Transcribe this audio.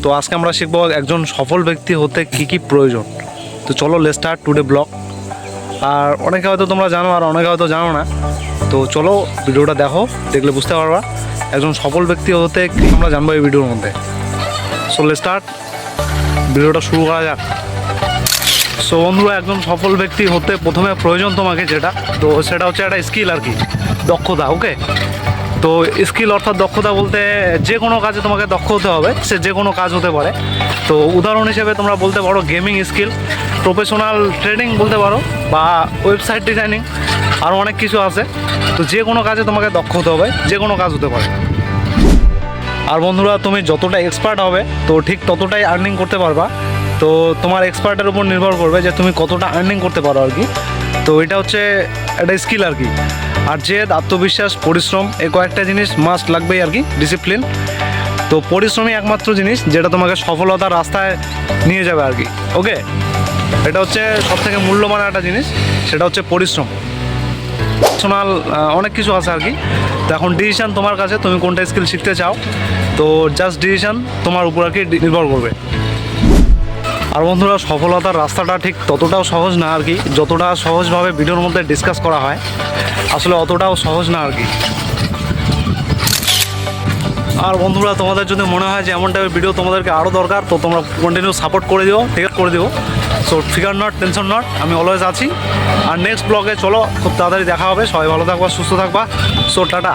তো আজকে আমরা শিখবো একজন সফল ব্যক্তি হতে কি কি প্রয়োজন। তো চলো লেটস স্টার্ট টুডে ব্লগ। আর অনেকে হয়তো তোমরা জানো আর অনেকে হয়তো জানো না, তো চলো ভিডিওটা দেখো, দেখলে বুঝতে পারবা একজন সফল ব্যক্তি হতে কি আমরা জানবো এই ভিডিওর মধ্যে। সো লেটস স্টার্ট, ভিডিওটা শুরু করা যাক। সো বন্ধুরা, একজন সফল ব্যক্তি হতে প্রথমে প্রয়োজন তোমাকে যেটা, তো সেটা হচ্ছে একটা স্কিল আর কি, দক্ষতা। ওকে, তো স্কিল অর্থাৎ দক্ষতা বলতে যে কোনো কাজে তোমাকে দক্ষ হতে হবে, সে যে কোনো কাজ হতে পারে। তো উদাহরণ হিসেবে তোমরা বলতে পারো গেমিং স্কিল, প্রফেশনাল ট্রেডিং বলতে পারো, বা ওয়েবসাইট ডিজাইনিং, আরও অনেক কিছু আছে। তো যে কোনো কাজে তোমাকে দক্ষ হতে হবে, যে কোনো কাজ হতে পারে। আর বন্ধুরা, তুমি যতটা এক্সপার্ট হবে তো ঠিক ততটাই আর্নিং করতে পারবা। তো তোমার এক্সপার্টের উপর নির্ভর করবে যে তুমি কতটা আর্নিং করতে পারো আর কি। তো এটা হচ্ছে একটা স্কিল আর কি। আর যে আত্মবিশ্বাস, পরিশ্রম, এই কয়েকটা জিনিস মাস্ট লাগবেই আর কি, ডিসিপ্লিন। তো পরিশ্রমই একমাত্র জিনিস যেটা তোমাকে সফলতার রাস্তায় নিয়ে যাবে আর কি। ওকে, এটা হচ্ছে সবথেকে মূল্যবান একটা জিনিস, সেটা হচ্ছে পরিশ্রম। পার্সোনাল অনেক কিছু আছে আর কি। তো এখন ডিসিশান তোমার কাছে, তুমি কোনটা স্কিল শিখতে চাও। তো জাস্ট ডিসিশান তোমার উপর আর কি নির্ভর করবে। আর বন্ধুরা, সফলতার রাস্তাটা ঠিক ততটাও সহজ না আর কি, যতটা সহজভাবে ভিডিওর মধ্যে ডিসকাস করা হয়, আসলে অতটাও সহজ না আর কি। আর বন্ধুরা, তোমাদের যদি মনে হয় যে এমন টাইপের ভিডিও তোমাদেরকে আরও দরকার, তো তোমরা কন্টিনিউ সাপোর্ট করে দিও, ঠিক আছে, করে দিও। So figure not, tension not, আমি অলওয়েজ আছি। আর নেক্সট ব্লগে চলো খুব তাড়াতাড়ি দেখা হবে। সবাই ভালো থাকবা, সুস্থ থাকবা। So tata.